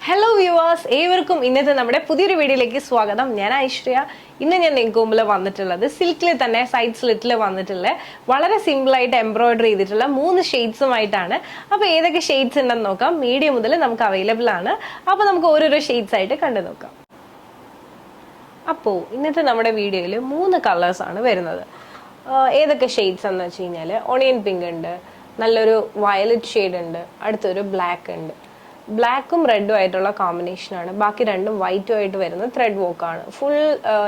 Hello viewers, ഏവർക്കും ഇന്നത്തെ നമ്മുടെ പുതിയൊരു വീഡിയോയിലേക്ക് സ്വാഗതം. ഞാൻ ഐശ്വര്യ. ഇന്ന് ഞാൻ നിങ്ങൾക്ക് മുമ്പിൽ വന്നിട്ടുള്ളത് സിൽക്കിൽ തന്നെ സൈഡ് സ്ലിറ്റിൽ വന്നിട്ടുള്ള വളരെ സിമ്പിളായിട്ട് എംബ്രോയിഡറി ചെയ്തിട്ടുള്ള 3 ഷെയ്ഡ്സുമായിട്ടാണ്. അപ്പോൾ ഏതൊക്കെ ഷെയ്ഡ്സ് ഉണ്ടെന്ന് നോക്കാം. മീഡിയം മുതൽ നമുക്ക് അവൈലബിൾ ആണ്. അപ്പോൾ നമുക്ക് ഓരോരോ ഷെയ്ഡ്സ് ആയിട്ട് കണ്ടു നോക്കാം. അപ്പോൾ ഇന്നത്തെ നമ്മുടെ വീഡിയോയിൽ 3 കളേഴ്സാണ് വരുന്നത്. ഏതൊക്കെ ഷെയ്ഡ്സ് എന്ന് വെച്ച് കഴിഞ്ഞാൽ ഓണിയൻ പിങ്ക് ഉണ്ട്, നല്ലൊരു വയലറ്റ് ഷെയ്ഡ് ഉണ്ട്, അടുത്തൊരു ബ്ലാക്ക് ഉണ്ട്. ബ്ലാക്കും റെഡും ആയിട്ടുള്ള കോമ്പിനേഷനാണ്. ബാക്കി രണ്ടും വൈറ്റും ആയിട്ട് വരുന്ന ത്രെഡ് വോക്കാണ്. ഫുൾ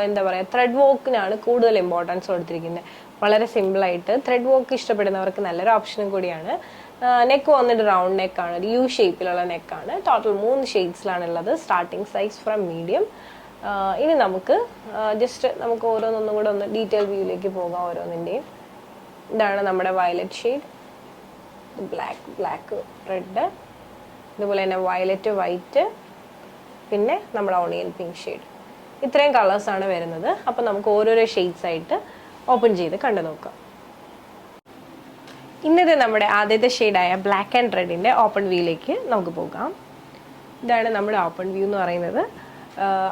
എന്താ പറയുക, ത്രെഡ് വോക്കിനാണ് കൂടുതൽ ഇമ്പോർട്ടൻസ് കൊടുത്തിരിക്കുന്നത്. വളരെ സിമ്പിളായിട്ട് ത്രെഡ് വോക്ക് ഇഷ്ടപ്പെടുന്നവർക്ക് നല്ലൊരു ഓപ്ഷനും കൂടിയാണ്. നെക്ക് വന്നിട്ട് റൗണ്ട് നെക്കാണ്, ഒരു യു ഷേപ്പിലുള്ള നെക്കാണ്. ടോട്ടൽ 3 ഷെയ്ഡ്സിലാണുള്ളത്. Starting size from medium. ഇനി നമുക്ക് നമുക്ക് ഓരോന്നൊന്നും കൂടെ ഒന്ന് ഡീറ്റെയിൽ വ്യൂയിലേക്ക് പോകാം ഓരോന്നിൻ്റെയും. ഇതാണ് നമ്മുടെ വയലറ്റ് ഷെയ്ഡ്, ബ്ലാക്ക് റെഡ്, ഇതുപോലെ തന്നെ വയലറ്റ് വൈറ്റ്, പിന്നെ നമ്മുടെ ഓണിയൻ പിങ്ക് ഷെയ്ഡ്. ഇത്രയും കളേഴ്സാണ് വരുന്നത്. അപ്പോൾ നമുക്ക് ഓരോരോ ഷെയ്ഡ്സ് ആയിട്ട് ഓപ്പൺ ചെയ്ത് കണ്ടു നോക്കാം. ഇന്നത്തെ നമ്മുടെ ആദ്യത്തെ ഷെയ്ഡായ ബ്ലാക്ക് ആൻഡ് റെഡിൻ്റെ ഓപ്പൺ വ്യൂയിലേക്ക് നമുക്ക് പോകാം. ഇതാണ് നമ്മുടെ ഓപ്പൺ വ്യൂ എന്ന് പറയുന്നത്.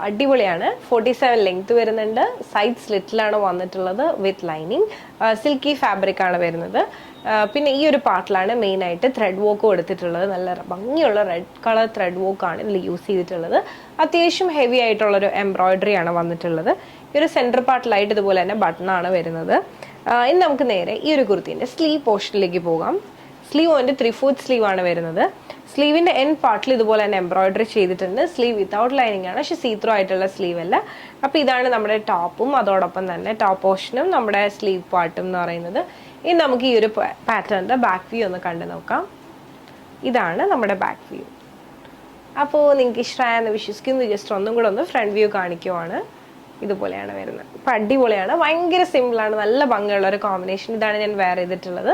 അടിപൊളിയാണ്. 47 ലെങ്ത് വരുന്നുണ്ട്. സൈഡ് സ്ലിറ്റിലാണ് വന്നിട്ടുള്ളത് വിത്ത് ലൈനിങ്. സിൽക്കി ഫാബ്രിക് ആണ് വരുന്നത്. പിന്നെ ഈ ഒരു പാർട്ടിലാണ് മെയിനായിട്ട് ത്രെഡ് വർക്ക് കൊടുത്തിട്ടുള്ളത്. നല്ല ഭംഗിയുള്ള റെഡ് കളർ ത്രെഡ് വർക്കാണ് ഇതിൽ യൂസ് ചെയ്തിട്ടുള്ളത്. അത്യാവശ്യം ഹെവി ആയിട്ടുള്ളൊരു എംബ്രോയിഡറി ആണ് വന്നിട്ടുള്ളത്. ഈ ഒരു സെൻറ്റർ പാർട്ടിലായിട്ട് ഇതുപോലെ തന്നെ ബട്ടണാണ് വരുന്നത്. ഇനി നമുക്ക് നേരെ ഈ ഒരു കുർത്തീൻ്റെ സ്ലീവ് പോർഷനിലേക്ക് പോകാം. സ്ലീവ് വന്നിട്ട് 3/4 സ്ലീവ് ആണ് വരുന്നത്. സ്ലീവിൻ്റെ എൻഡ് പാർട്ടിൽ ഇതുപോലെ തന്നെ എംബ്രോയിഡറി ചെയ്തിട്ടുണ്ട്. സ്ലീവ് വിത്തൗട്ട് ലൈനിങ് ആണ്, പക്ഷേ സീത്രോ ആയിട്ടുള്ള സ്ലീവ് അല്ല. അപ്പോൾ ഇതാണ് നമ്മുടെ ടോപ്പും അതോടൊപ്പം തന്നെ ടോപ്പ് പോർഷനും നമ്മുടെ സ്ലീവ് പാർട്ടും എന്ന് പറയുന്നത്. ഇനി നമുക്ക് ഈ ഒരു പാറ്റേണിൻ്റെ ബാക്ക് വ്യൂ ഒന്ന് കണ്ടു നോക്കാം. ഇതാണ് നമ്മുടെ ബാക്ക് വ്യൂ. അപ്പോൾ നിങ്ങൾക്ക് ഇഷ്ടമായെന്ന് വിശ്വസിക്കുന്നു. ജസ്റ്റ് ഒന്നും കൂടെ ഒന്ന് ഫ്രണ്ട് വ്യൂ കാണിക്കുവാണ്. ഇതുപോലെയാണ് വരുന്നത്. ഇപ്പം അടിപൊളിയാണ്, ഭയങ്കര സിമ്പിളാണ്, നല്ല ഭംഗിയുള്ള ഒരു കോമ്പിനേഷൻ. ഇതാണ് ഞാൻ വെയർ ചെയ്തിട്ടുള്ളത്.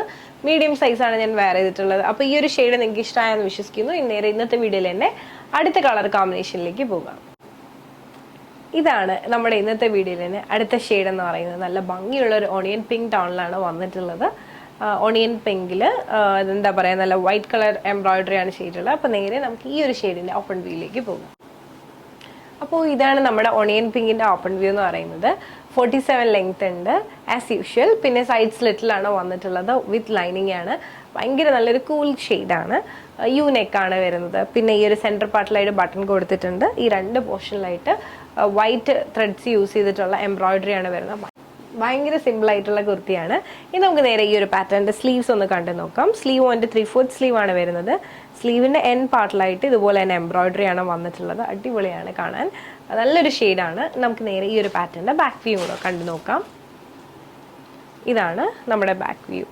മീഡിയം സൈസാണ് ഞാൻ വെയർ ചെയ്തിട്ടുള്ളത്. അപ്പോൾ ഈ ഒരു ഷെയ്ഡ് നിങ്ങൾക്ക് ഇഷ്ടമായെന്ന് വിശ്വസിക്കുന്നു. നേരെ ഇന്നത്തെ വീഡിയോയിൽ തന്നെ അടുത്ത കളർ കോമ്പിനേഷനിലേക്ക് പോകാം. ഇതാണ് നമ്മുടെ ഇന്നത്തെ വീഡിയോയിൽ തന്നെ അടുത്ത ഷെയ്ഡ് എന്ന് പറയുന്നത്. നല്ല ഭംഗിയുള്ള ഒരു ഓണിയൻ പിങ്ക് ടോണിലാണ് വന്നിട്ടുള്ളത്. ഓണിയൻ പിങ്കിൽ എന്താ പറയുക, നല്ല വൈറ്റ് കളർ എംബ്രോയിഡറി ആണ് ചെയ്തിട്ടുള്ളത്. അപ്പോൾ നേരെ നമുക്ക് ഈ ഒരു ഷെയ്ഡിൻ്റെ ഓപ്പൺ വ്യൂയിലേക്ക് പോകാം. അപ്പോൾ ഇതാണ് നമ്മുടെ ഓണിയൻ പിങ്കിൻ്റെ ഓപ്പൺ വ്യൂ എന്ന് പറയുന്നത്. 47 ലെങ്ത് ഉണ്ട് ആസ് യൂഷ്വൽ. പിന്നെ സൈഡ് സ്ലിറ്റിലാണ് വന്നിട്ടുള്ളത് വിത്ത് ലൈനിങ് ആണ്. ഭയങ്കര നല്ലൊരു കൂൾ ഷെയ്ഡാണ്. യു നെക്കാണ് വരുന്നത്. പിന്നെ ഈ ഒരു സെൻറ്റർ പാർട്ടിലായിട്ട് ബട്ടൺ കൊടുത്തിട്ടുണ്ട്. ഈ 2 പോർഷനിലായിട്ട് വൈറ്റ് ത്രെഡ്സ് യൂസ് ചെയ്തിട്ടുള്ള എംബ്രോയിഡറി ആണ് വരുന്നത്. ഭയങ്കര സിമ്പിളായിട്ടുള്ള കുർത്തിയാണ്. ഇനി നമുക്ക് നേരെ ഈ ഒരു പാറ്റേണിൻ്റെ സ്ലീവ്സ് ഒന്ന് കണ്ടു നോക്കാം. സ്ലീവ് വന്നിട്ട് 3/4 സ്ലീവ് ആണ് വരുന്നത്. സ്ലീവിൻ്റെ എൻഡ് പാർട്ടിലായിട്ട് ഇതുപോലെ തന്നെ എംബ്രോയിഡറി ആണ് വന്നിട്ടുള്ളത്. അടിപൊളിയാണ് കാണാൻ, നല്ലൊരു ഷെയ്ഡാണ്. നമുക്ക് നേരെ ഈ ഒരു പാറ്റേണിൻ്റെ ബാക്ക് വ്യൂ കൂടെ കണ്ടു നോക്കാം. ഇതാണ് നമ്മുടെ ബാക്ക് വ്യൂ.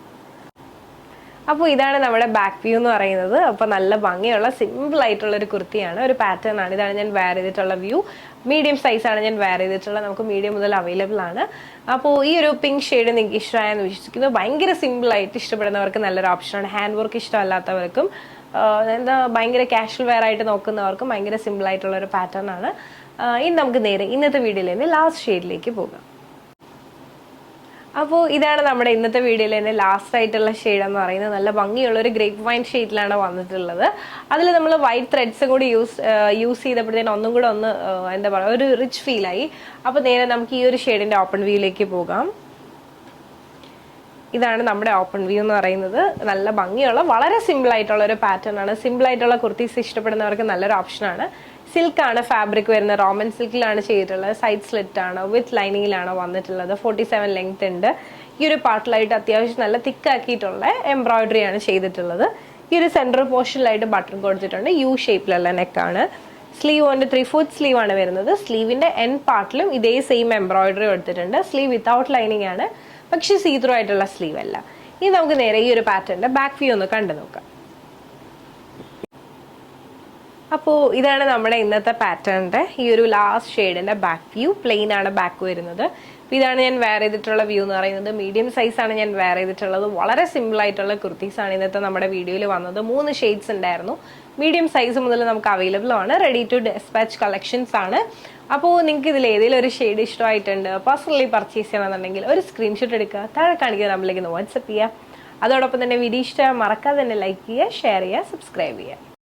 അപ്പോൾ ഇതാണ് നമ്മുടെ ബാക്ക് വ്യൂ എന്ന് പറയുന്നത്. അപ്പോൾ നല്ല ഭംഗിയുള്ള സിമ്പിളായിട്ടുള്ളൊരു കുർത്തിയാണ്, ഒരു പാറ്റേൺ ആണ്. ഇതാണ് ഞാൻ വെയർ ചെയ്തിട്ടുള്ള വ്യൂ. മീഡിയം സൈസാണ് ഞാൻ വെയർ ചെയ്തിട്ടുള്ളത്. നമുക്ക് മീഡിയം മുതൽ അവൈലബിൾ ആണ്. അപ്പോൾ ഈ ഒരു പിങ്ക് ഷെയ്ഡ് നിങ്ങൾക്ക് ഇഷ്ടമായെന്ന് വിശ്വസിക്കുന്നു. ഭയങ്കര സിമ്പിളായിട്ട് ഇഷ്ടപ്പെടുന്നവർക്ക് നല്ലൊരു ഓപ്ഷനാണ്. ഹാൻഡ് വർക്ക് ഇഷ്ടമല്ലാത്തവർക്കും ഭയങ്കര കാഷ്വൽ വെയർ ആയിട്ട് നോക്കുന്നവർക്കും ഭയങ്കര സിമ്പിളായിട്ടുള്ള ഒരു പാറ്റേൺ ആണ്. ഇനി നമുക്ക് നേരെ ഇന്നത്തെ വീഡിയോയിൽ നിന്ന് ലാസ്റ്റ് ഷെയ്ഡിലേക്ക് പോകാം. അപ്പോൾ ഇതാണ് നമ്മുടെ ഇന്നത്തെ വീഡിയോയിൽ തന്നെ ലാസ്റ്റ് ആയിട്ടുള്ള ഷെയ്ഡ് എന്ന് പറയുന്നത്. നല്ല ഭംഗിയുള്ള ഒരു ഗ്രേപ്പ് വൈൻ ഷെയ്ഡിലാണ് വന്നിട്ടുള്ളത്. അതിൽ നമ്മൾ വൈറ്റ് ത്രെഡ്സ് കൂടി യൂസ് ചെയ്തപ്പോഴത്തേനും ഒന്നും കൂടെ ഒന്ന് എന്താ പറയുക, ഒരു റിച്ച് ഫീലായി. അപ്പോൾ നേരെ നമുക്ക് ഈ ഒരു ഷെയ്ഡിൻ്റെ ഓപ്പൺ വ്യൂയിലേക്ക് പോകാം. ഇതാണ് നമ്മുടെ ഓപ്പൺ വ്യൂ എന്ന് പറയുന്നത്. നല്ല ഭംഗിയുള്ള വളരെ സിമ്പിളായിട്ടുള്ള ഒരു പാറ്റേൺ ആണ്. സിമ്പിളായിട്ടുള്ള കുർത്തീസ് ഇഷ്ടപ്പെടുന്നവർക്ക് നല്ലൊരു ഓപ്ഷനാണ്. സിൽക്കാണ് ഫാബ്രിക് വരുന്നത്. റോമൻ സിൽക്കിലാണ് ചെയ്തിട്ടുള്ളത്. സൈഡ് സ്ലിറ്റ് ആണ്, വിത്ത് ലൈനിങ്ങിലാണ് വന്നിട്ടുള്ളത്. 47 ലെങ്ത് ഉണ്ട്. ഈ ഒരു പാർട്ടിലായിട്ട് അത്യാവശ്യം നല്ല തിക്കാക്കിയിട്ടുള്ള എംബ്രോയിഡറി ആണ് ചെയ്തിട്ടുള്ളത്. ഈ ഒരു സെൻട്രൽ പോർഷനിലായിട്ട് ബട്ടൺ കൊടുത്തിട്ടുണ്ട്. യു ഷേപ്പിലുള്ള നെക്കാണ്. സ്ലീവ് കൊണ്ട് 3/4 സ്ലീവ് ആണ് വരുന്നത്. സ്ലീവിൻ്റെ എൻഡ് പാർട്ടിലും ഇതേ സെയിം എംബ്രോയിഡറി കൊടുത്തിട്ടുണ്ട്. സ്ലീവ് വിത്തൗട്ട് ലൈനിങ് ആണ്, പക്ഷേ സീത്രോ ആയിട്ടുള്ള സ്ലീവ് അല്ല. ഇനി നമുക്ക് നേരെ ഈ ഒരു പാറ്റേണിൻ്റെ ബാക്ക് വ്യൂ ഒന്ന് കണ്ടു നോക്കാം. അപ്പോൾ ഇതാണ് നമ്മുടെ ഇന്നത്തെ പാറ്റേണിൻ്റെ ഈ ഒരു ലാസ്റ്റ് ഷെയ്ഡിൻ്റെ ബാക്ക് വ്യൂ. പ്ലെയിൻ ആണ് ബാക്ക് വരുന്നത്. അപ്പോൾ ഇതാണ് ഞാൻ വെയർ ചെയ്തിട്ടുള്ള വ്യൂ എന്ന് പറയുന്നത്. മീഡിയം സൈസാണ് ഞാൻ വെയർ ചെയ്തിട്ടുള്ളത്. വളരെ സിമ്പിളായിട്ടുള്ള കുർത്തീസാണ് ഇന്നത്തെ നമ്മുടെ വീഡിയോയിൽ വന്നത്. 3 ഷെയ്ഡ്സ് ഉണ്ടായിരുന്നു. മീഡിയം സൈസ് മുതൽ നമുക്ക് അവൈലബിൾ ആണ്. റെഡി ടു ഡിസ്പാച്ച് കളക്ഷൻസ് ആണ്. അപ്പോൾ നിങ്ങൾക്ക് ഇതിൽ ഏതെങ്കിലും ഒരു ഷെയ്ഡ് ഇഷ്ടമായിട്ടുണ്ട്, പേഴ്സണലി പർച്ചേസ് ചെയ്യണമെന്നുണ്ടെങ്കിൽ ഒരു സ്ക്രീൻഷോട്ട് എടുക്കുക, താഴെ കാണിക്കുന്ന നമ്പറിലേക്ക് ഒന്ന് വാട്സപ്പ് ചെയ്യുക. അതോടൊപ്പം തന്നെ വീഡിയോ ഇഷ്ടമായി മറക്കാതെ തന്നെ ലൈക്ക് ചെയ്യുക, ഷെയർ ചെയ്യുക, സബ്സ്ക്രൈബ് ചെയ്യുക.